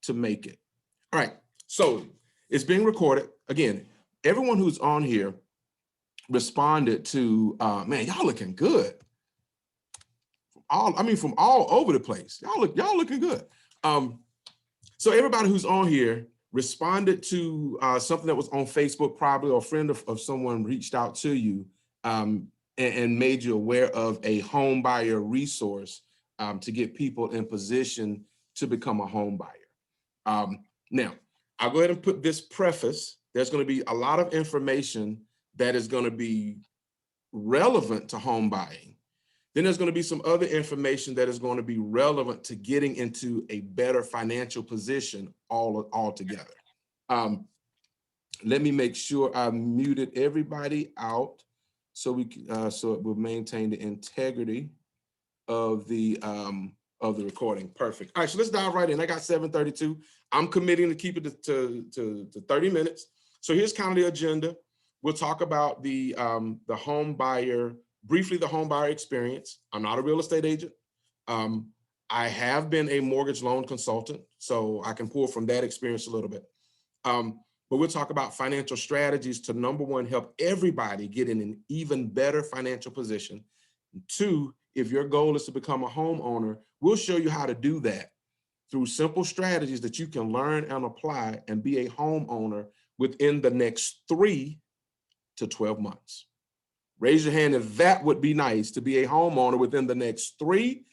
to make it. All right, so it's being recorded. Again, everyone who's on here responded to, man, y'all looking good. From all over the place. Y'all looking good. So everybody who's on here responded to something that was on Facebook, probably, or a friend of someone reached out to you and made you aware of a home buyer resource to get people in position to become a home buyer. Now, I'll go ahead and put this preface. There's going to be a lot of information that is going to be relevant to home buying. Then there's going to be some other information that is going to be relevant to getting into a better financial position all together. Let me make sure I muted everybody out so we can, so it will maintain the integrity of the recording. Perfect. All right, so let's dive right in. I got 7:32. I'm committing to keep it to 30 minutes. So here's kind of the agenda. We'll talk about the home buyer, briefly the home buyer experience. I'm not a real estate agent. I have been a mortgage loan consultant, so I can pull from that experience a little bit. But we'll talk about financial strategies to, number one, help everybody get in an even better financial position. And two, if your goal is to become a homeowner, we'll show you how to do that through simple strategies that you can learn and apply and be a homeowner within the next 3 to 12 months. Raise your hand if that would be nice, to be a homeowner within the next 3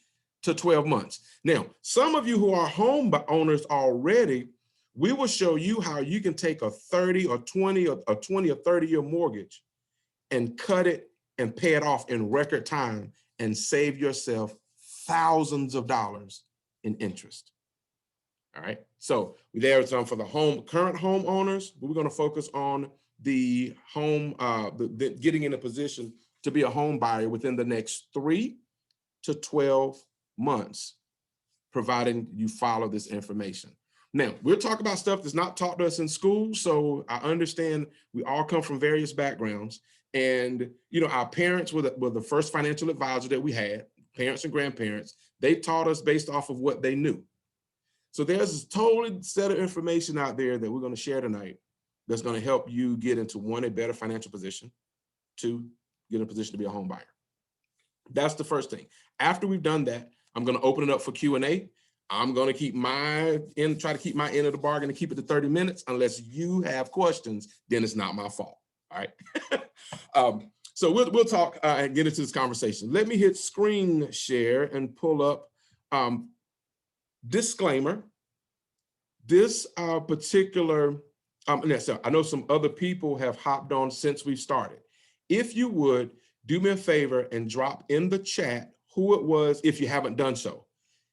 to 12 months. Now, some of you who are homeowners already, we will show you how you can take a 30 or 20 or 30-year mortgage and cut it and pay it off in record time and save yourself thousands of dollars in interest. All right, so there is some for the current homeowners, but we're going to focus on the home, getting in a position to be a home buyer within the next 3 to 12 months, providing you follow this information. Now, we'll talk about stuff that's not taught to us in school. So I understand we all come from various backgrounds, and our parents were the first financial advisor that we had. Parents and grandparents, they taught us based off of what they knew. So there's a total set of information out there that we're going to share tonight that's going to help you get into, one, a better financial position, 2, get in a position to be a home buyer. That's the first thing. After we've done that, I'm going to open it up for Q&A. I'm going to try to keep my end of the bargain and keep it to 30 minutes. Unless you have questions, then it's not my fault. All right. So we'll talk and get into this conversation. Let me hit screen share and pull up disclaimer. This particular, I know some other people have hopped on since we've started. If you would, do me a favor and drop in the chat who it was if you haven't done so.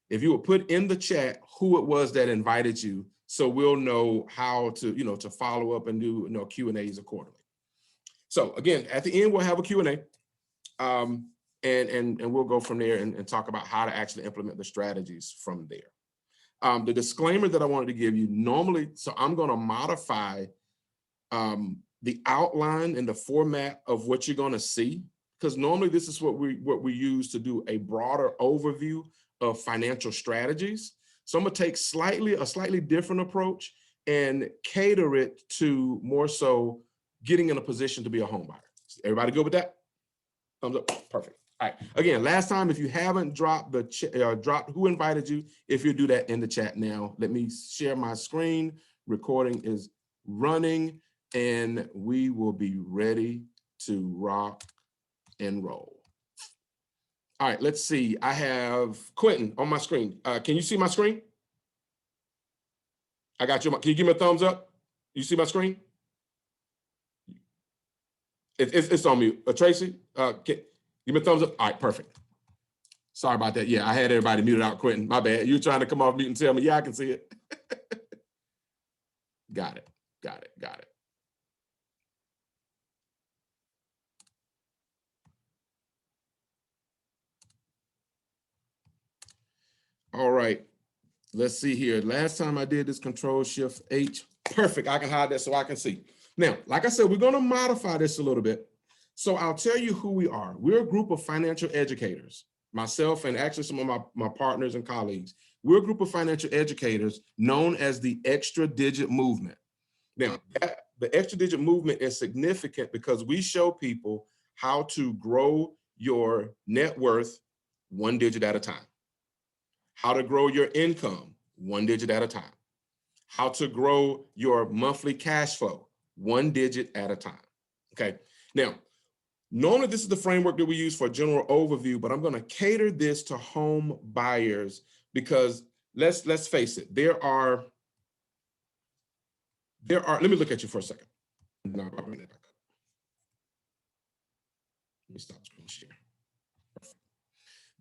If you would put in the chat who it was that invited you, so we'll know how to, to follow up and do Q&As accordingly. So again, at the end, we'll have a Q&A, and we'll go from there and talk about how to actually implement the strategies from there. The disclaimer that I wanted to give you normally, so I'm going to modify the outline and the format of what you're going to see, because normally this is what we use to do a broader overview of financial strategies. So I'm going to take a slightly different approach and cater it to more so getting in a position to be a home buyer. Everybody good with that? Thumbs up. Perfect. All right. Again, last time, if you haven't dropped dropped who invited you, if you do that in the chat now, let me share my screen. Recording is running, and we will be ready to rock and roll. All right, let's see. I have Quentin on my screen. Can you see my screen? I got you. Can you give me a thumbs up? You see my screen? It's on mute. Tracy, give me a thumbs up. All right, perfect. Sorry about that. Yeah, I had everybody muted out, Quentin. My bad. You were trying to come off mute and tell me, yeah, I can see it. Got it. All right, let's see here. Last time I did this, Control-Shift-H. Perfect, I can hide that so I can see. Now, like I said, we're gonna modify this a little bit. So I'll tell you who we are. We're a group of financial educators, myself and actually some of my partners and colleagues. We're a group of financial educators known as the Extra Digit Movement. Now, the Extra Digit Movement is significant because we show people how to grow your net worth 1 digit at a time, how to grow your income 1 digit at a time, how to grow your monthly cash flow 1 digit at a time. Okay. Now, normally this is the framework that we use for a general overview, but I'm going to cater this to home buyers because let's face it, there are, let me look at you for a second. No, I'll bring it back up. Let me stop screen share.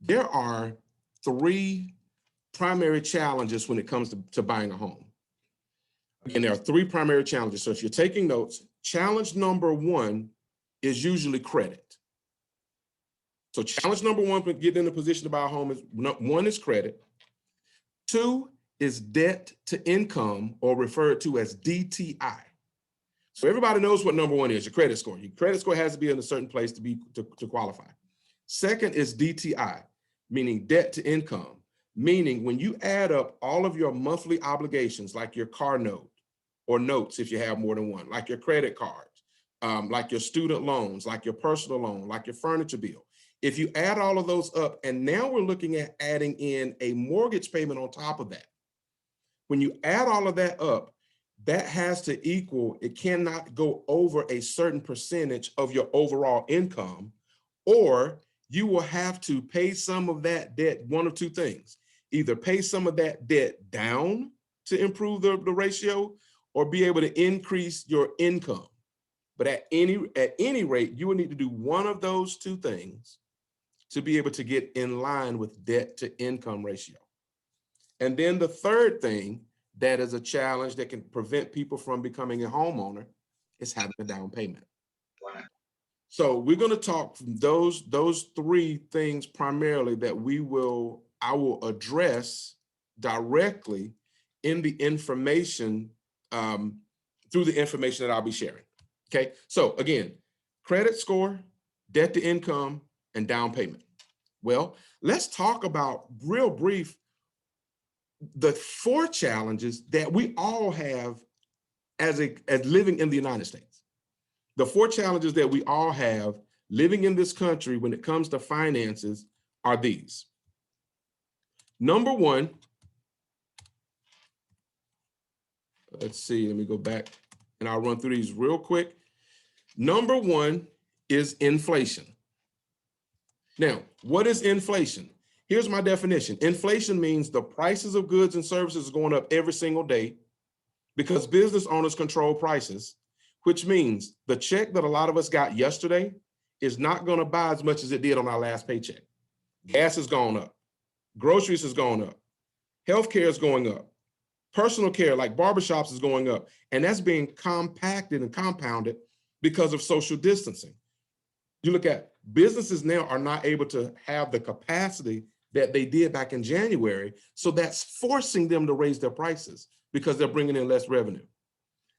There are 3 primary challenges when it comes to buying a home. Again, there are 3 primary challenges. So if you're taking notes, challenge number 1 is usually credit. So challenge number 1 for getting in a position to buy a home is 1 is credit. 2 is debt to income, or referred to as DTI. So everybody knows what number 1 is, your credit score. Your credit score has to be in a certain place to qualify. Second is DTI, meaning debt to income, meaning when you add up all of your monthly obligations, like your car note or notes if you have more than one, like your credit cards, like your student loans, like your personal loan, like your furniture bill. If you add all of those up, and now we're looking at adding in a mortgage payment on top of that. When you add all of that up, that has to equal, it cannot go over a certain percentage of your overall income, or you will have to pay some of that debt, one of 2 things. Either pay some of that debt down to improve the ratio, or be able to increase your income. But at any rate, you will need to do one of those 2 things to be able to get in line with debt to income ratio. And then the third thing that is a challenge that can prevent people from becoming a homeowner is having a down payment. Wow. So we're going to talk those 3 things primarily that I will address directly in the information, through the information that I'll be sharing. Okay. So again, credit score, debt to income, and down payment. Well, let's talk about real brief the 4 challenges that we all have as living in the United States. The 4 challenges that we all have living in this country when it comes to finances are these. Number 1, let's see, let me go back and I'll run through these real quick. Number 1 is inflation. Now, what is inflation? Here's my definition. Inflation means the prices of goods and services are going up every single day because business owners control prices, which means the check that a lot of us got yesterday is not going to buy as much as it did on our last paycheck. Gas has gone up. Groceries has gone up. Healthcare is going up. Personal care like barbershops is going up. And that's being compacted and compounded because of social distancing. You look at businesses now are not able to have the capacity that they did back in January. So that's forcing them to raise their prices because they're bringing in less revenue.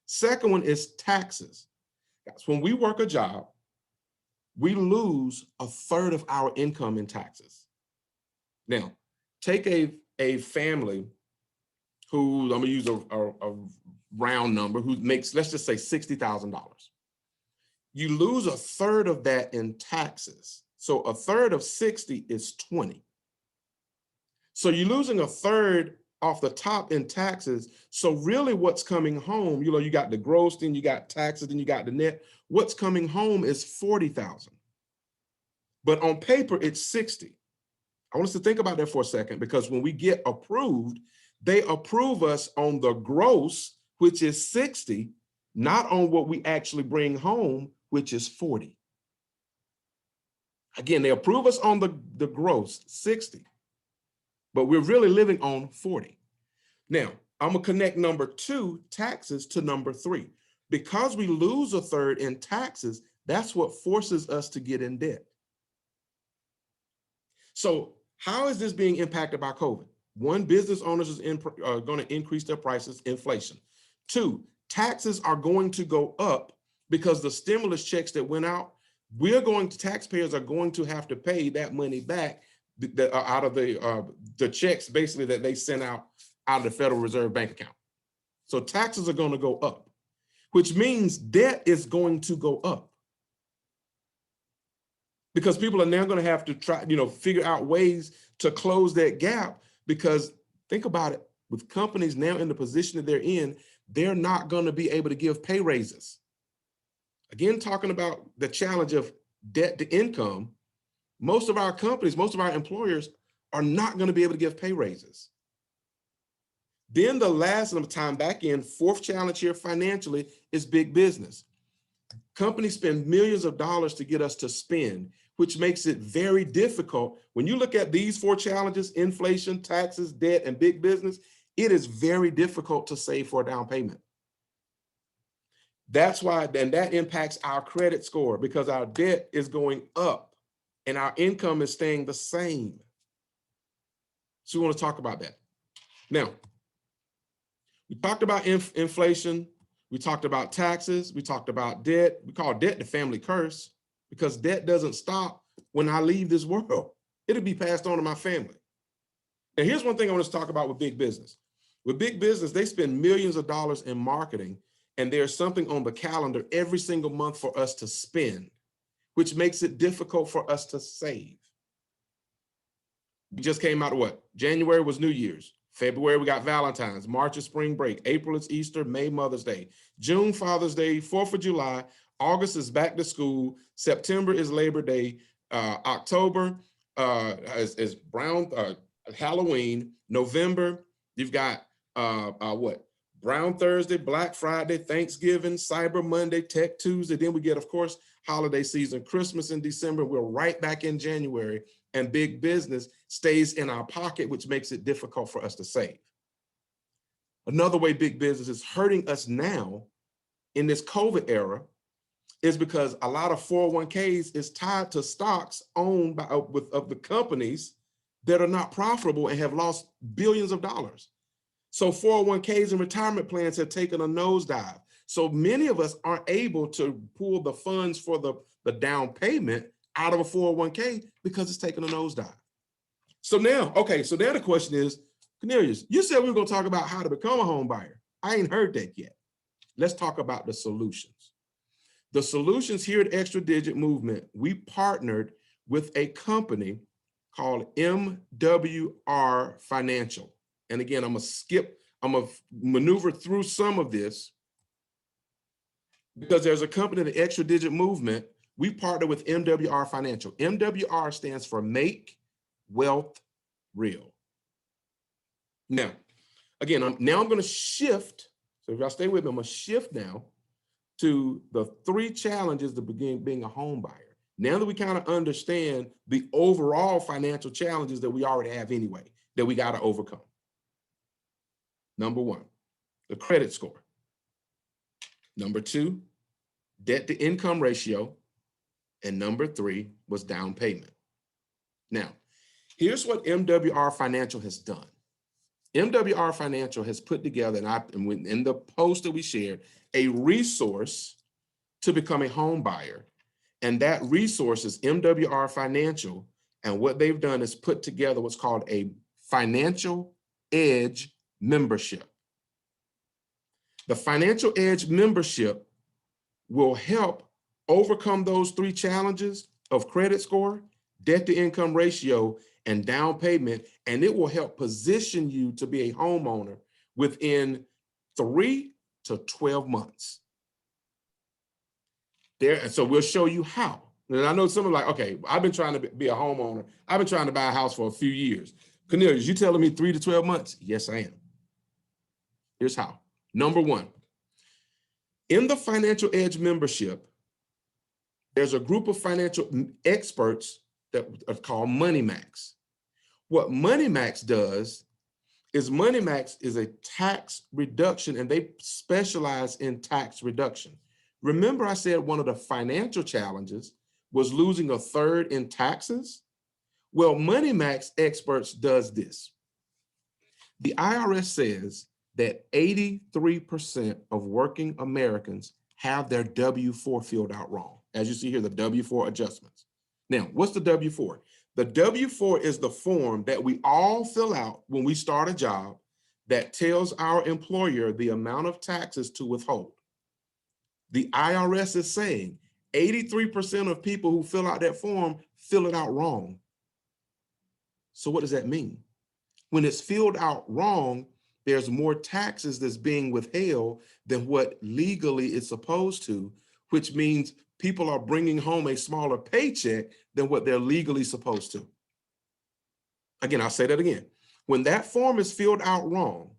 Second one is taxes. That's when we work a job, we lose 1/3 of our income in taxes. Now, take a family who, I'm gonna use a round number, who makes, let's just say $60,000. You lose 1/3 of that in taxes. So 1/3 of 60 is 20. So you're losing 1/3 off the top in taxes. So really what's coming home, you got the gross, then you got taxes, then you got the net. What's coming home is 40,000. But on paper, it's 60. I want us to think about that for a second, because when we get approved, they approve us on the gross, which is 60, not on what we actually bring home, which is 40. Again, they approve us on the gross, 60, but we're really living on 40. Now, I'm gonna connect number 2, taxes, to number 3. Because we lose 1/3 in taxes, that's what forces us to get in debt. So how is this being impacted by COVID? 1, business owners are going to increase their prices, inflation. 2, taxes are going to go up because the stimulus checks that went out, taxpayers are going to have to pay that money back out of the checks basically that they sent out of the Federal Reserve bank account. So taxes are going to go up, which means debt is going to go up, because people are now going to have to try, figure out ways to close that gap. Because think about it, with companies now in the position that they're in, they're not going to be able to give pay raises. Again, talking about the challenge of debt to income, most of our companies, most of our employers are not going to be able to give pay raises. Then the last time back in, fourth challenge here financially is big business. Companies spend millions of dollars to get us to spend, which makes it very difficult. When you look at these four challenges, inflation, taxes, debt, and big business, it is very difficult to save for a down payment. That's why, and that impacts our credit score, because our debt is going up and our income is staying the same. So we want to talk about that. Now, we talked about inflation. We talked about taxes. We talked about debt. We call debt the family curse, because debt doesn't stop when I leave this world. It'll be passed on to my family. Now, here's one thing I want to talk about with big business. With big business, they spend millions of dollars in marketing, and there's something on the calendar every single month for us to spend, which makes it difficult for us to save. We just came out of what? January was New Year's. February, we got Valentine's. March is spring break. April is Easter. May, Mother's Day. June, Father's Day. 4th of July. August is back to school. September is Labor Day. October is Halloween. November, you've got Brown Thursday, Black Friday, Thanksgiving, Cyber Monday, Tech Tuesday. Then we get, of course, holiday season, Christmas in December. We're right back in January, and big business stays in our pocket, which makes it difficult for us to save. Another way big business is hurting us now in this COVID era is because a lot of 401ks is tied to stocks owned by of the companies that are not profitable and have lost billions of dollars. So 401ks and retirement plans have taken a nosedive. So many of us aren't able to pull the funds for the down payment out of a 401k because it's taken a nosedive. So now the question is, Cornelius, you said we were going to talk about how to become a home buyer. I ain't heard that yet. Let's talk about the solutions. The solutions here at Extra Digit Movement, we partnered with a company called MWR Financial. And again, I'm gonna maneuver through some of this because there's a company, the Extra Digit Movement, we partner with MWR Financial. MWR stands for Make Wealth Real. Now, again, I'm going to shift. So if y'all stay with me, I'm going to shift now to the 3 challenges to begin being a home buyer. Now that we kind of understand the overall financial challenges that we already have anyway, that we got to overcome. Number 1, the credit score. Number 2, debt to income ratio. And number 3 was down payment. Now, here's what MWR Financial has done. MWR Financial has put together, and in the post that we shared, a resource to become a home buyer. And that resource is MWR Financial. And what they've done is put together what's called a Financial Edge membership. The Financial Edge membership will help overcome those 3 challenges of credit score, debt to income ratio, and down payment, and it will help position you to be a homeowner within 3 to 12 months. And so we'll show you how. And I know some are like, okay, I've been trying to be a homeowner. I've been trying to buy a house for a few years. Cornelius, you telling me 3 to 12 months? Yes, I am. Here's how. Number 1, in the Financial Edge membership, there's a group of financial experts that are called Money Max. What Money Max does is Money Max is a tax reduction, and they specialize in tax reduction. Remember I said one of the financial challenges was losing 1/3 in taxes? Well, Money Max experts does this. The IRS says that 83% of working Americans have their W-4 filled out wrong. As you see here, the W-4 adjustments. Now, what's the W-4? The W-4 is the form that we all fill out when we start a job that tells our employer the amount of taxes to withhold. The IRS is saying 83% of people who fill out that form fill it out wrong. So what does that mean? When it's filled out wrong, there's more taxes that's being withheld than what legally it's supposed to, which means people are bringing home a smaller paycheck than what they're legally supposed to. Again, I'll say that again. When that form is filled out wrong,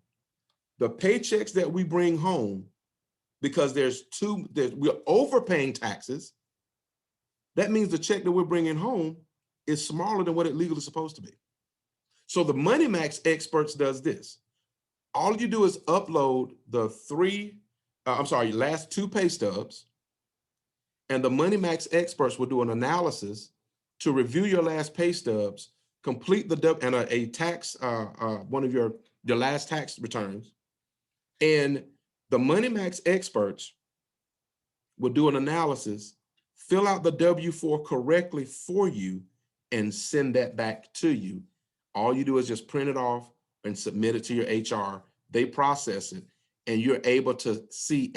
the paychecks that we bring home, because we're overpaying taxes, that means the check that we're bringing home is smaller than what it legally is supposed to be. So the Money Max Experts does this. All you do is upload the last 2 pay stubs, and the Money Max Experts will do an analysis to review your last pay stubs, complete a tax, one of your last tax returns, and the Money Max Experts will do an analysis, fill out the W-4 correctly for you, and send that back to you. All you do is just print it off and submit it to your HR. They process it, and you're able to see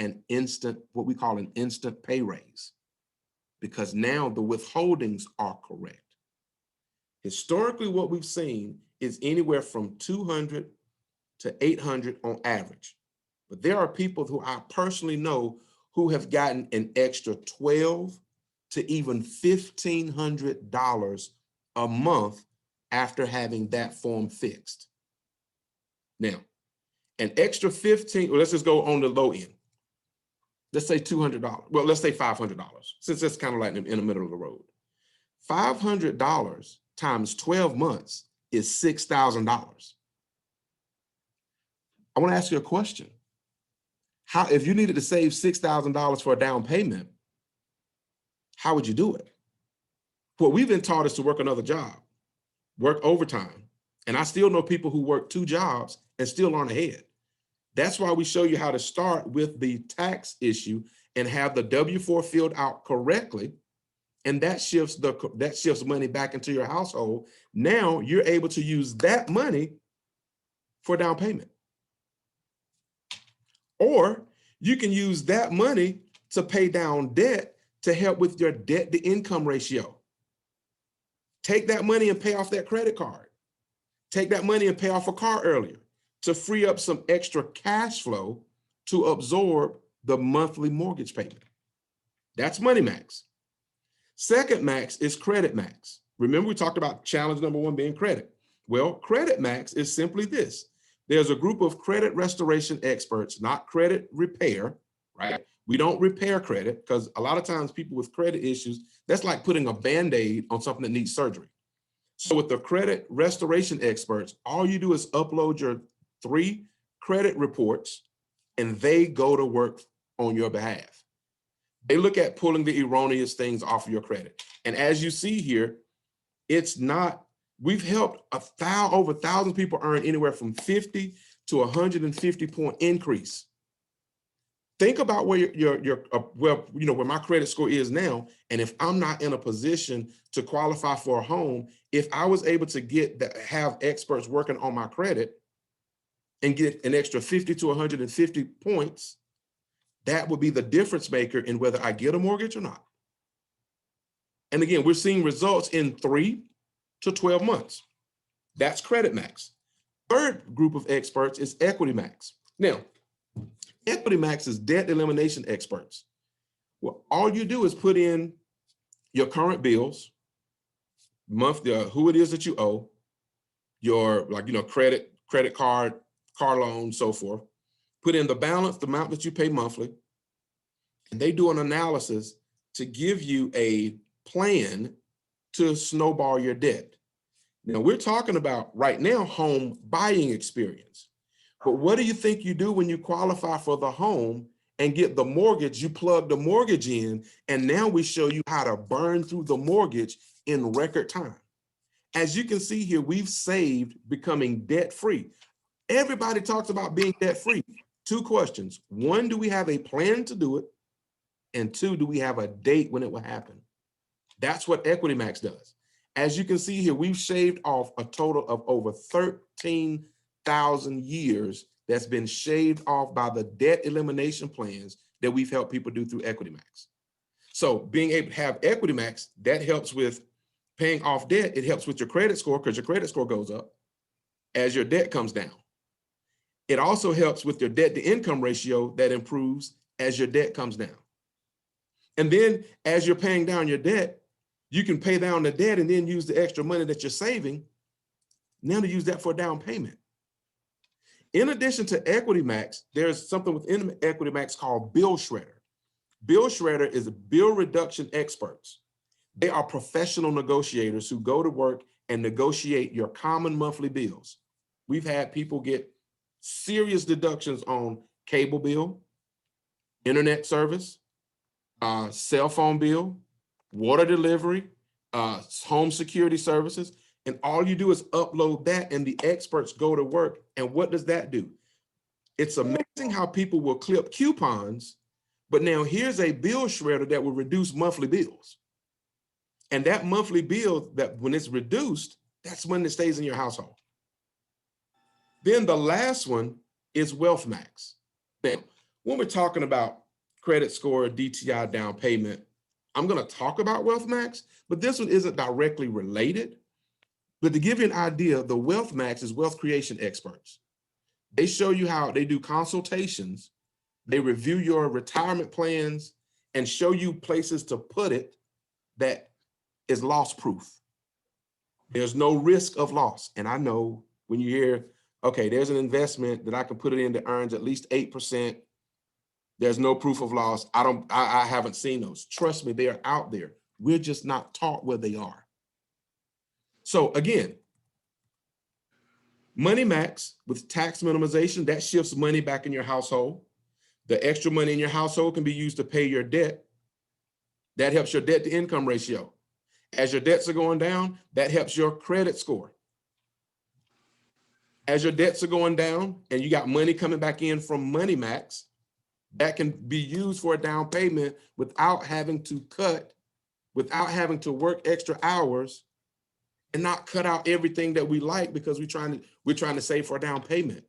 what we call an instant pay raise, because now the withholdings are correct. Historically, what we've seen is anywhere from 200 to 800 on average. But there are people who I personally know who have gotten an extra $1,200 to even $1,500 a month after having that form fixed. Now, an extra let's just go on the low end. Let's say $200. Well, let's say $500, since that's kind of like in the middle of the road. $500 times 12 months is $6,000. I want to ask you a question. If you needed to save $6,000 for a down payment, how would you do it? What we've been taught is to work another job, work overtime. And I still know people who work 2 jobs and still aren't ahead. That's why we show you how to start with the tax issue and have the W-4 filled out correctly. And that shifts money back into your household. Now you're able to use that money for down payment. Or you can use that money to pay down debt to help with your debt to income ratio. Take that money and pay off that credit card. Take that money and pay off a car earlier to free up some extra cash flow to absorb the monthly mortgage payment. That's Money Max. Second max is Credit Max. Remember, we talked about challenge number 1 being credit. Well, Credit Max is simply this. There's a group of credit restoration experts, not credit repair, right? We don't repair credit, because a lot of times people with credit issues, that's like putting a Band-Aid on something that needs surgery. So with the credit restoration experts, all you do is upload your 3 credit reports, and they go to work on your behalf. They look at pulling the erroneous things off of your credit. And as you see here, we've helped over 1,000 people earn anywhere from 50 to 150 point increase. Think about where where my credit score is now. And if I'm not in a position to qualify for a home, if I was able to have experts working on my credit and get an extra 50 to 150 points, that would be the difference maker in whether I get a mortgage or not. And again, we're seeing results in 3 to 12 months. That's Credit Max. Third group of experts is Equity Max. Now, Equity Max is debt elimination experts. Well, all you do is put in your current bills, who it is that you owe, your credit card, car loan, so forth. Put in the balance, the amount that you pay monthly, and they do an analysis to give you a plan to snowball your debt. Now, we're talking about right now home buying experience. But what do you think you do when you qualify for the home and get the mortgage? You plug the mortgage in, and now we show you how to burn through the mortgage in record time. As you can see here, we've saved becoming debt-free. Everybody talks about being debt-free. 2 questions. 1, do we have a plan to do it? And 2, do we have a date when it will happen? That's what Equity Max does. As you can see here, we've shaved off a total of over 13,000 years that's been shaved off by the debt elimination plans that we've helped people do through Equity Max. So being able to have Equity Max, that helps with paying off debt. It helps with your credit score because your credit score goes up as your debt comes down. It also helps with your debt to income ratio that improves as your debt comes down. And then as you're paying down your debt, you can pay down the debt and then use the extra money that you're saving now to use that for a down payment. In addition to Equity Max, there's something within Equity Max called Bill Shredder. Bill Shredder is bill reduction experts. They are professional negotiators who go to work and negotiate your common monthly bills. We've had people get serious deductions on cable bill, internet service, cell phone bill, water delivery, home security services. And all you do is upload that and the experts go to work. And what does that do? It's amazing how people will clip coupons, but now here's a bill shredder that will reduce monthly bills. And that monthly bill, that when it's reduced, that's when it stays in your household. Then the last one is Wealth Max. Now, when we're talking about credit score, DTI, down payment, I'm going to talk about Wealth Max, but this one isn't directly related. But to give you an idea, the Wealth Max is wealth creation experts. They show you how they do consultations. They review your retirement plans and show you places to put it that is loss proof. There's no risk of loss. And I know when you hear, okay, there's an investment that I can put it in that earns at least 8%. There's no proof of loss. I haven't seen those. Trust me, they are out there. We're just not taught where they are. So again, Money Max with tax minimization, that shifts money back in your household. The extra money in your household can be used to pay your debt. That helps your debt to income ratio. As your debts are going down, that helps your credit score. As your debts are going down and you got money coming back in from Money Max, that can be used for a down payment without having to cut, without having to work extra hours and not cut out everything that we like because we're trying to save for a down payment.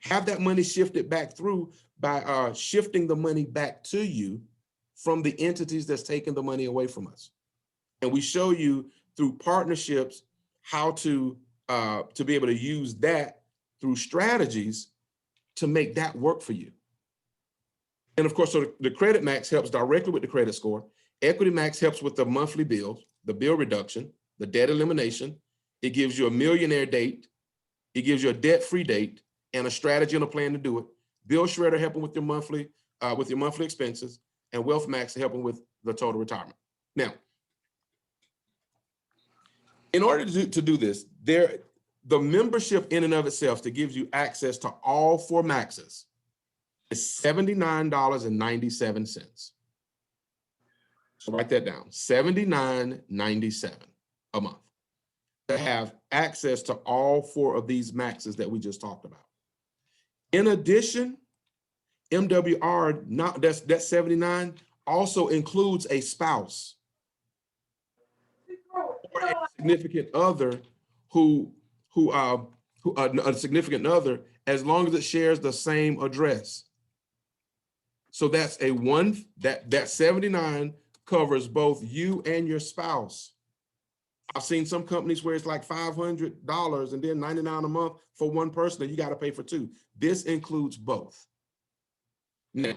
Have that money shifted back through by shifting the money back to you from the entities that's taking the money away from us. And we show you through partnerships how to be able to use that through strategies to make that work for you. And of course, so the Credit Max helps directly with the credit score. Equity Max helps with the monthly bills, the bill reduction, the debt elimination. It gives you a millionaire date. It gives you a debt-free date and a strategy and a plan to do it. Bill Shredder helping with your monthly expenses, and Wealth Max helping with the total retirement. Now, in order to do this, the membership in and of itself that gives you access to all 4 maxes is $79.97. So write that down, $79.97 a month to have access to all 4 of these maxes that we just talked about. In addition, MWR, that's 79, also includes a spouse or a significant other a significant other, as long as it shares the same address. So that's that 79 covers both you and your spouse. I've seen some companies where it's like $500 and then $99 a month for one person and you got to pay for 2. This includes both. Now,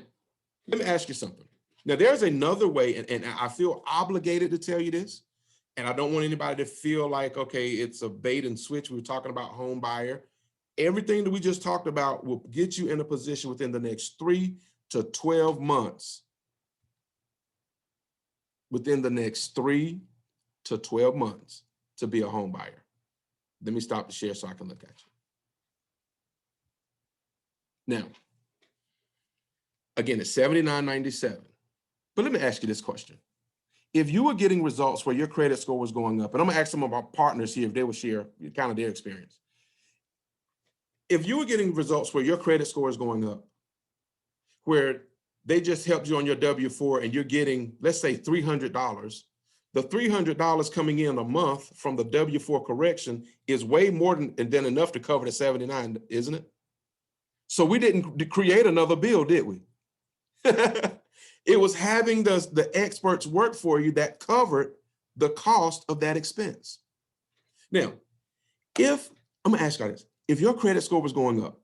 let me ask you something. Now, there's another way, and I feel obligated to tell you this, and I don't want anybody to feel like, okay, it's a bait and switch. We were talking about home buyer. Everything that we just talked about will get you in a position within the next 3 to 12 months. Within the next 3 to 12 months to be a home buyer. Let me stop the share so I can look at you. Now, again, it's $79.97. But let me ask you this question. If you were getting results where your credit score was going up, and I'm gonna ask some of our partners here if they will share kind of their experience. If you were getting results where your credit score is going up, where they just helped you on your W-4 and you're getting, let's say $300, the $300 coming in a month from the W-4 correction is way more than enough to cover the 79, isn't it? So we didn't create another bill, did we? It was having the experts work for you that covered the cost of that expense. Now, I'm gonna ask you this, if your credit score was going up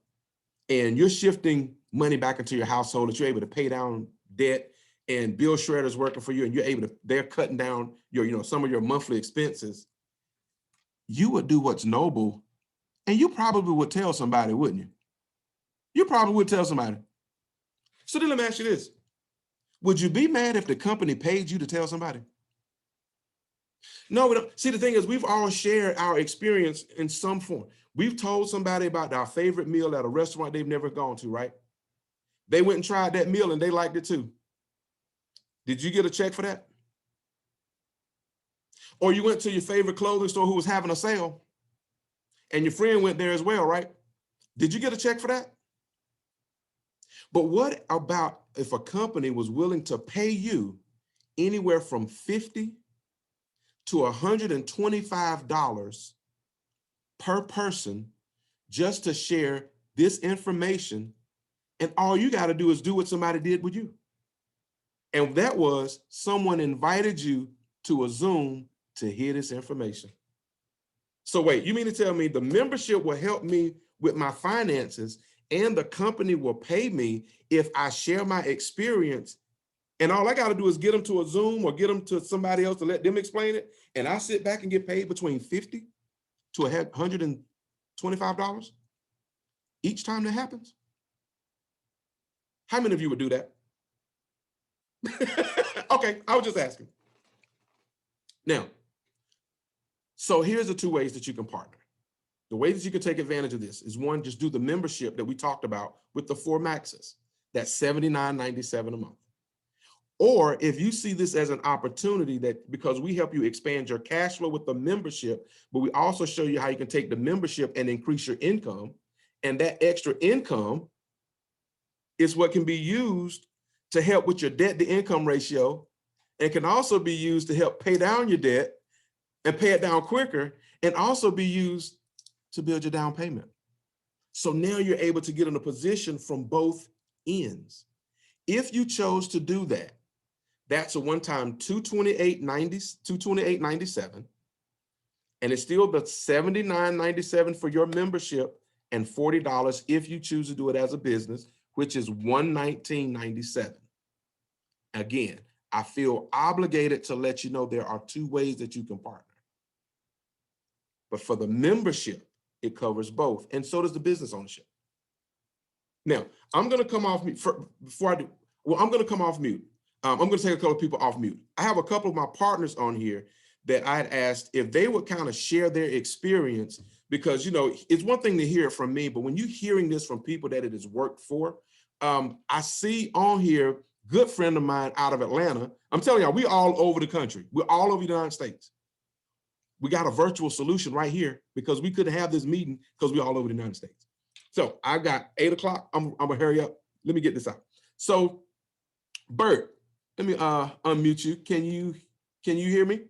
and you're shifting money back into your household that you're able to pay down debt and bill shredders working for you and you're able to, they're cutting down your, some of your monthly expenses, you would do what's noble and you probably would tell somebody, wouldn't you? You probably would tell somebody. So then let me ask you this. Would you be mad if the company paid you to tell somebody? No, we don't. See, the thing is, we've all shared our experience in some form. We've told somebody about our favorite meal at a restaurant they've never gone to, right? They went and tried that meal and they liked it too. Did you get a check for that? Or you went to your favorite clothing store who was having a sale and your friend went there as well, right? Did you get a check for that? But what about if a company was willing to pay you anywhere from $50 to $125 per person just to share this information, and all you got to do is do what somebody did with you? And that was someone invited you to a Zoom to hear this information. So wait, you mean to tell me the membership will help me with my finances and the company will pay me if I share my experience, and all I got to do is get them to a Zoom or get them to somebody else to let them explain it, and I sit back and get paid between $50 to $125 each time that happens? How many of you would do that? Okay, I was just asking. Now, so here's the two ways that you can partner. The way that you can take advantage of this is, one, just do the membership that we talked about with the 4 maxes. That's $79.97 a month. Or if you see this as an opportunity, that because we help you expand your cash flow with the membership, but we also show you how you can take the membership and increase your income, and that extra income is what can be used to help with your debt to income ratio, and can also be used to help pay down your debt and pay it down quicker, and also be used to build your down payment. So now you're able to get in a position from both ends. If you chose to do that, that's a one-time $228.97, and it's still the $79.97 for your membership and $40 if you choose to do it as a business, which is $119.97. Again, I feel obligated to let you know there are 2 ways that you can partner. But for the membership, it covers both, and so does the business ownership. Now, I'm going to come off mute before I do. Well, I'm going to come off mute. I'm going to take a couple of people off mute. I have a couple of my partners on here that I had asked if they would kind of share their experience, because, it's one thing to hear it from me, but when you're hearing this from people that it has worked for, I see on here, good friend of mine out of Atlanta. I'm telling y'all, we all over the country. We're all over the United States. We got a virtual solution right here because we couldn't have this meeting because we're all over the United States. So I've got 8 o'clock. I'm gonna hurry up. Let me get this out. So Bert, let me unmute you. Can you hear me?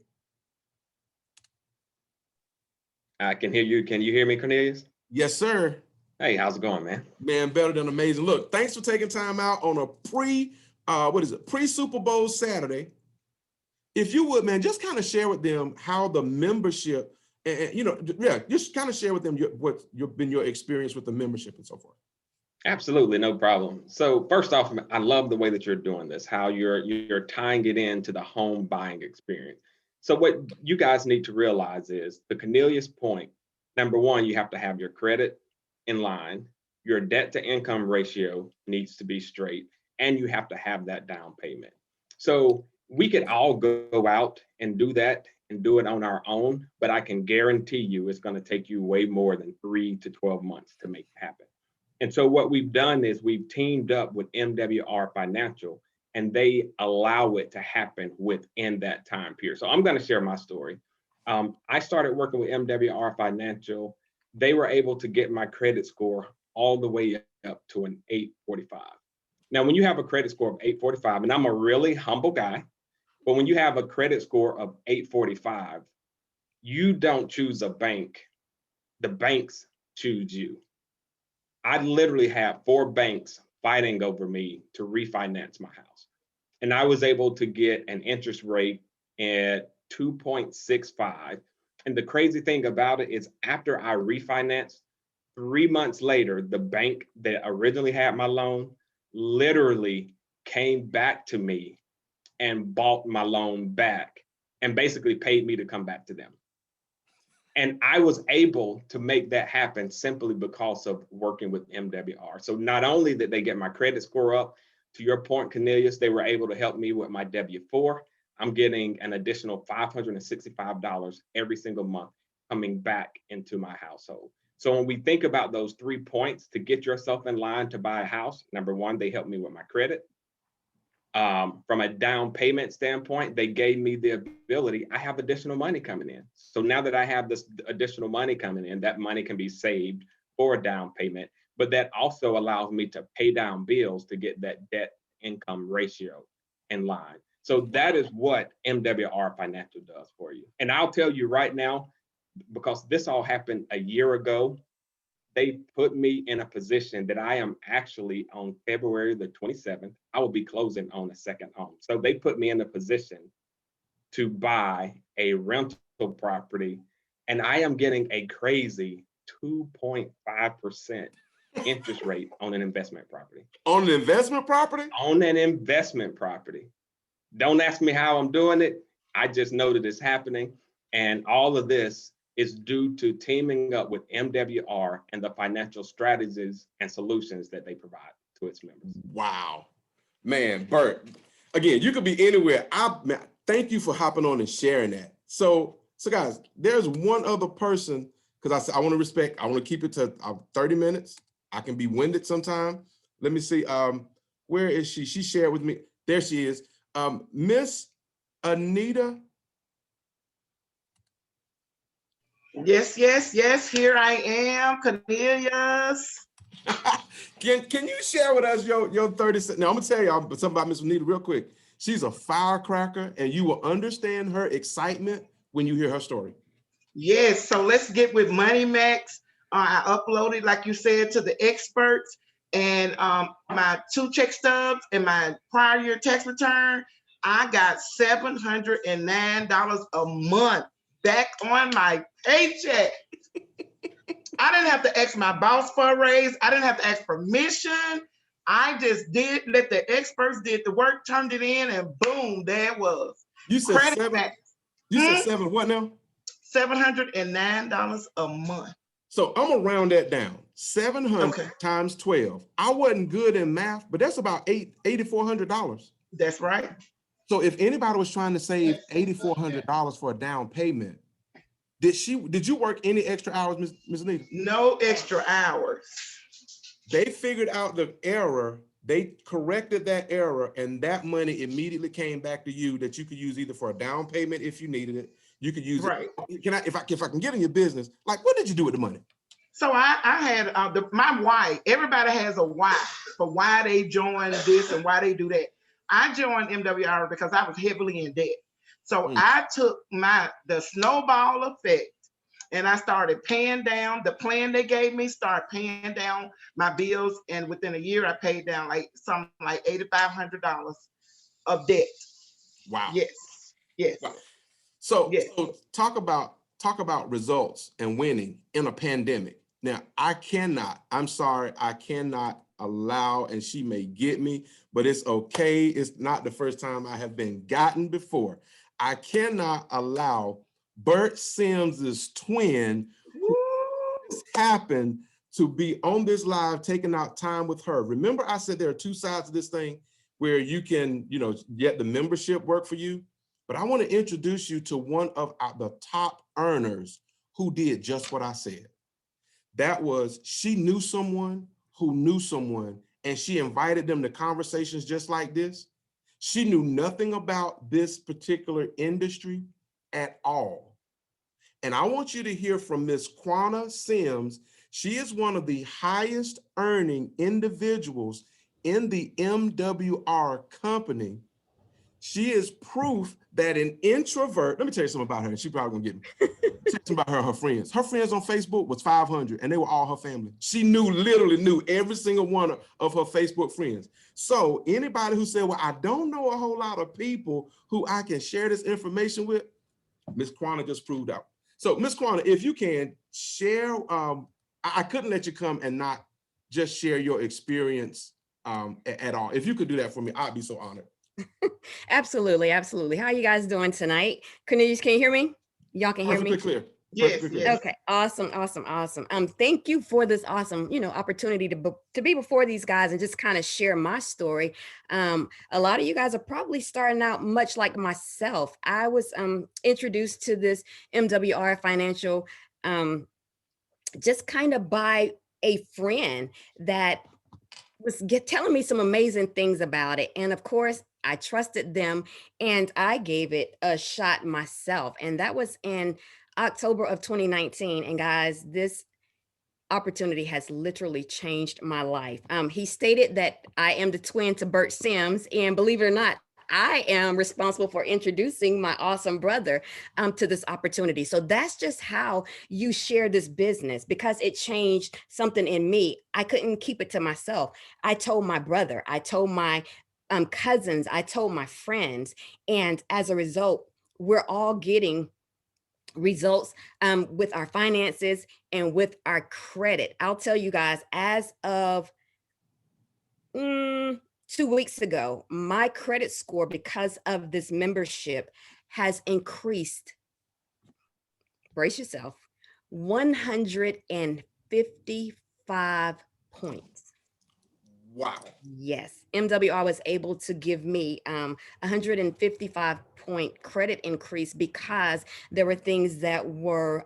I can hear you. Can you hear me, Cornelius? Yes, sir. Hey, how's it going, man? Man, better than amazing. Look, thanks for taking time out on a pre-Super Bowl Saturday. If you would, man, just kind of share with them how the membership, and just kind of share with them what's been your experience with the membership and so forth. Absolutely, no problem. So first off, I love the way that you're doing this, how you're tying it into the home buying experience. So what you guys need to realize is the Cornelius point. Number one, you have to have your credit in line, your debt to income ratio needs to be straight, and you have to have that down payment. So we could all go out and do that and do it on our own, but I can guarantee you it's going to take you way more than 3 to 12 months to make it happen. And so what we've done is we've teamed up with MWR Financial, and they allow it to happen within that time period. So I'm going to share my story. I started working with MWR Financial. They were able to get my credit score all the way up to an 845. Now, when you have a credit score of 845, and I'm a really humble guy, But when you have a credit score of 845, you don't choose a bank, the banks choose you. I literally have 4 banks fighting over me to refinance my house. And I was able to get an interest rate at 2.65. And the crazy thing about it is after I refinanced, 3 months later, the bank that originally had my loan literally came back to me and bought my loan back and basically paid me to come back to them. And I was able to make that happen simply because of working with MWR. So not only did they get my credit score up, to your point, Cornelius, they were able to help me with my W-4. I'm getting an additional $565 every single month coming back into my household. So when we think about those 3 points to get yourself in line to buy a house, number one, they helped me with my credit. From a down payment standpoint, they gave me the ability, I have additional money coming in. So now that I have this additional money coming in, that money can be saved for a down payment, but that also allows me to pay down bills to get that debt income ratio in line. So that is what MWR Financial does for you. And I'll tell you right now, because this all happened a year ago, they put me in a position that I am actually on February the 27th, I will be closing on a second home. So they put me in a position to buy a rental property, and I am getting a crazy 2.5% interest rate on an investment property. On an investment property? On an investment property. Don't ask me how I'm doing it. I just know that it's happening. And all of this is due to teaming up with MWR and the financial strategies and solutions that they provide to its members. Wow. Man, Bert, again, you could be anywhere. Thank you for hopping on and sharing that. So guys, there's one other person, because I want to respect, I want to keep it to 30 minutes. I can be winded sometime. Let me see. Where is she? She shared with me. There she is. Miss Anita. Yes, yes, yes. Here I am, Cornelius. Can you share with us your 30 seconds? Now I'm gonna tell y'all something about Miss Anita real quick. She's a firecracker, and you will understand her excitement when you hear her story. Yes, so let's get with Money Max. I uploaded, like you said, to the experts, and my 2 check stubs and my prior year tax return. I got $709 a month back on my paycheck. I didn't have to ask my boss for a raise. I didn't have to ask permission. I just did, let the experts did the work, turned it in, and boom, there it was. You said Credit seven. Max. You said 7 what now? $709 a month. So I'm gonna round that down. 700 times 12. I wasn't good in math, but that's about $8,400. That's right. So if anybody was trying to save $8,400 for a down payment, did you work any extra hours, Ms. Anita? No extra hours. They figured out the error, they corrected that error, and that money immediately came back to you that you could use either for a down payment if you needed it. You could use right. it. If I can get in your business, like what did you do with the money? So I had my why. Everybody has a why for why they join this and why they do that. I joined MWR because I was heavily in debt. So I took the snowball effect, and I started paying down the plan they gave me, started paying down my bills. And within a year, I paid down something like $8,500 of debt. Wow. Yes. Yes. Wow. So talk about results and winning in a pandemic. Now, I'm sorry, I cannot allow, and she may get me, but it's okay. It's not the first time I have been gotten before. I cannot allow Bert Sims's twin, who happened to be on this live, taking out time with her. Remember, I said there are 2 sides of this thing where you can, get the membership work for you. But I want to introduce you to one of the top earners who did just what I said. That was, she knew someone who knew someone, and she invited them to conversations just like this. She knew nothing about this particular industry at all. And I want you to hear from Miss Quanah Sims. She is one of the highest earning individuals in the MWR company. She is proof that an introvert, let me tell you something about her, and she probably gonna get me. Tell you something about her, her friends. Her friends on Facebook was 500 and they were all her family. She literally knew every single one of her Facebook friends. So anybody who said, well, I don't know a whole lot of people who I can share this information with, Miss Quana just proved out. So Miss Quana, if you can share, I couldn't let you come and not just share your experience at all. If you could do that for me, I'd be so honored. Absolutely, absolutely. How are you guys doing tonight? Cornelius, can you hear me? Y'all can hear me? Perfectly clear. Yes, Perfectly yes. Okay, awesome, awesome, awesome. Thank you for this awesome, opportunity to be before these guys and just kind of share my story. A lot of you guys are probably starting out much like myself. I was introduced to this MWR Financial just kind of by a friend that was telling me some amazing things about it. And of course, I trusted them and I gave it a shot myself. And that was in October of 2019. And guys, this opportunity has literally changed my life. He stated that I am the twin to Bert Sims. And believe it or not, I am responsible for introducing my awesome brother to this opportunity. So that's just how you share this business, because it changed something in me. I couldn't keep it to myself. I told my brother, I told my cousins, I told my friends. And as a result, we're all getting results with our finances and with our credit. I'll tell you guys, as of 2 weeks ago, my credit score, because of this membership, has increased, brace yourself, 155 points. Wow. Yes, MWR was able to give me 155 point credit increase because there were things that were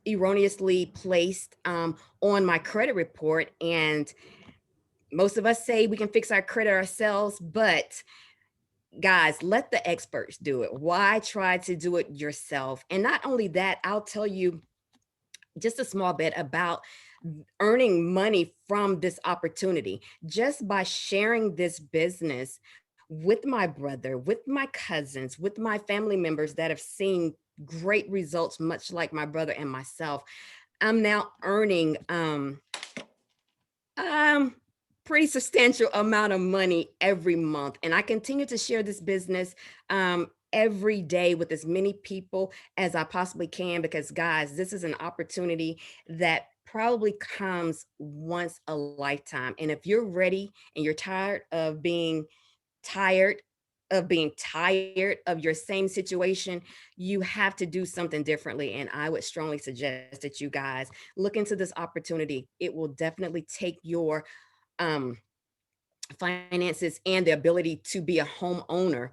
erroneously placed on my credit report. And most of us say we can fix our credit ourselves, but guys, let the experts do it. Why try to do it yourself? And not only that, I'll tell you just a small bit about earning money from this opportunity. Just by sharing this business with my brother, with my cousins, with my family members that have seen great results, much like my brother and myself, I'm now earning pretty substantial amount of money every month. And I continue to share this business every day with as many people as I possibly can, because guys, this is an opportunity that probably comes once a lifetime. And if you're ready and you're tired of being tired of your same situation, you have to do something differently. And I would strongly suggest that you guys look into this opportunity. It will definitely take your finances and the ability to be a homeowner,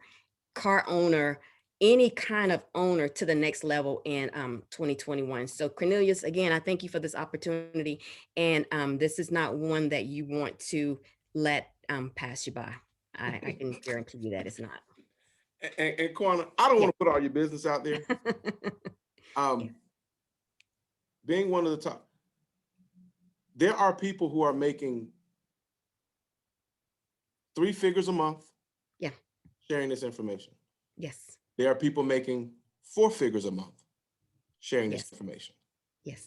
car owner, any kind of owner to the next level in 2021. So Cornelius, again, I thank you for this opportunity. And this is not one that you want to let pass you by. I can guarantee you that it's not. And Quana, I don't want to put all your business out there. Being one of the top, there are people who are making 3 figures a month. Yeah. Sharing this information. Yes. There are people making 4 figures a month sharing this Yes. information. Yes.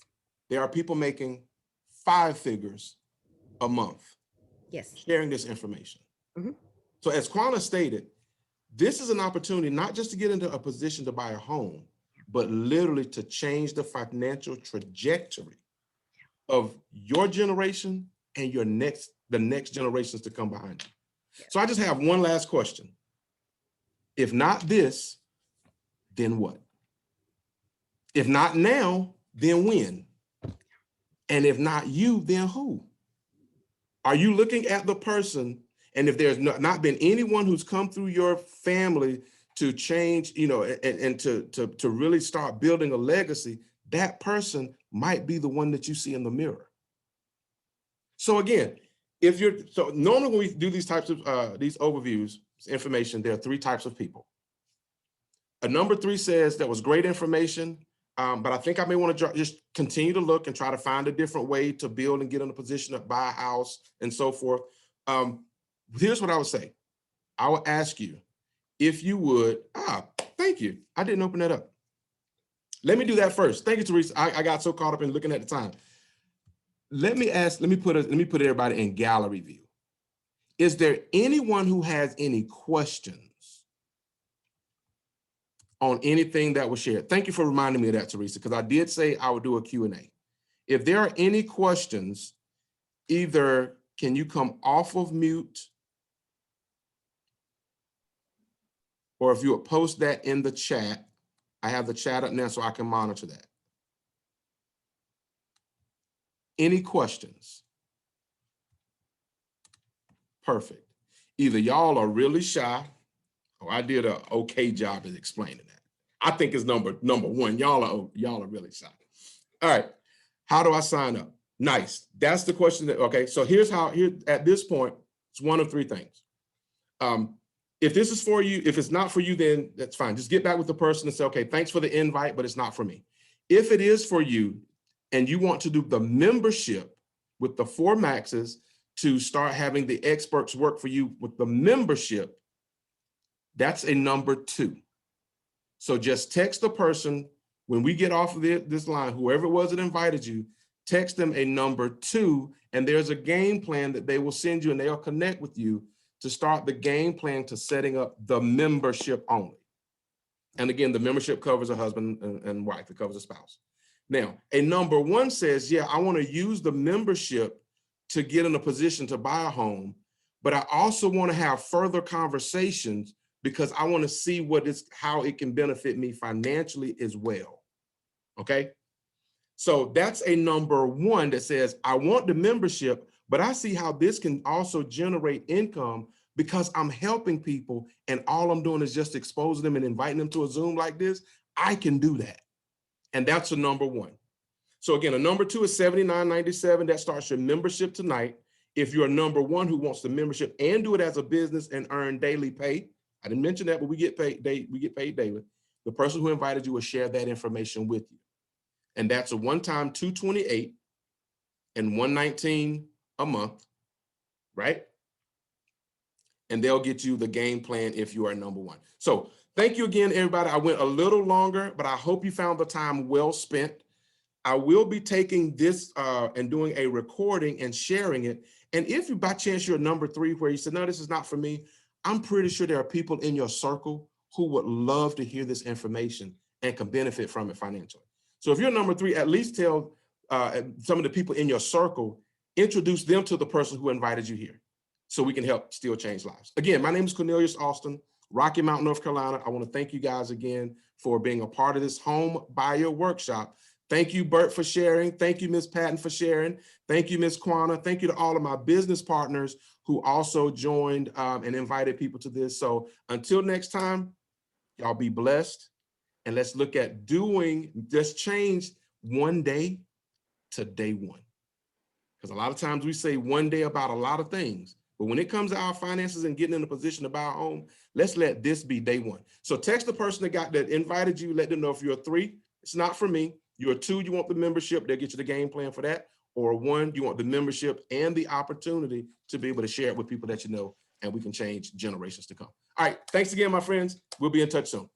There are people making 5 figures a month. Yes. Sharing this information. Mm-hmm. So as Quana stated, this is an opportunity not just to get into a position to buy a home, but literally to change the financial trajectory of your generation and the next generations to come behind you. So I just have one last question. If not this, then what? If not now, then when? And if not you, then who? Are you looking at the person? And if there's not been anyone who's come through your family to change, and to really start building a legacy, that person might be the one that you see in the mirror. So again, so normally when we do these types of these overviews, information, there are 3 types of people. A number 3 says that was great information, but I think I may want to just continue to look and try to find a different way to build and get in a position to buy a house and so forth. Here's what I would say. I would ask you, if you would, thank you. I didn't open that up. Let me do that first. Thank you, Teresa. I got so caught up in looking at the time. Let me put everybody in gallery view. Is there anyone who has any questions on anything that was shared? Thank you for reminding me of that, Teresa, because I did say I would do a Q&A. If there are any questions, either can you come off of mute, or if you would post that in the chat. I have the chat up now so I can monitor that. Any questions? Perfect. Either y'all are really shy or I did an okay job at explaining that. I think it's number one. Y'all are really shy. All right. How do I sign up? Nice. That's the question. Okay. So here's how, at this point, it's one of three things. If this is for you, if it's not for you, then that's fine. Just get back with the person and say, okay, thanks for the invite, but it's not for me. If it is for you and you want to do the membership with the 4 maxes to start having the experts work for you with the membership, that's a number 2. So just text the person when we get off of this line, whoever it was that invited you, text them a number 2, and there's a game plan that they will send you and they'll connect with you to start the game plan to setting up the membership only. And again, the membership covers a husband and wife, it covers a spouse. Now, a number 1 says, yeah, I want to use the membership to get in a position to buy a home, but I also want to have further conversations because I want to see how it can benefit me financially as well. Okay. So that's a number 1 that says, I want the membership, but I see how this can also generate income because I'm helping people and all I'm doing is just exposing them and inviting them to a Zoom like this. I can do that. And that's a number 1. So again, a number 2 is $79.97. That starts your membership tonight. If you're a number 1 who wants the membership and do it as a business and earn daily pay, I didn't mention that, but we get paid daily. The person who invited you will share that information with you. And that's a one-time $228 and $119 a month, right? And they'll get you the game plan if you are number 1. So thank you again, everybody. I went a little longer, but I hope you found the time well spent. I will be taking this and doing a recording and sharing it. And if you by chance you're number 3 where you said, no, this is not for me, I'm pretty sure there are people in your circle who would love to hear this information and can benefit from it financially. So if you're number 3, at least tell some of the people in your circle, introduce them to the person who invited you here so we can help still change lives. Again, my name is Cornelius Austin, Rocky Mount, North Carolina. I want to thank you guys again for being a part of this home buyer workshop. Thank you, Bert, for sharing. Thank you, Ms. Patton, for sharing. Thank you, Ms. Kwana. Thank you to all of my business partners who also joined and invited people to this. So until next time, y'all be blessed. And let's look at just change one day to day 1. Because a lot of times we say one day about a lot of things, but when it comes to our finances and getting in a position to buy a home, let's let this be day 1. So text the person that invited you, let them know if you're a 3, it's not for me. You're a 2, you want the membership, they'll get you the game plan for that. Or a 1, you want the membership and the opportunity to be able to share it with people that you know, and we can change generations to come. All right, thanks again, my friends. We'll be in touch soon.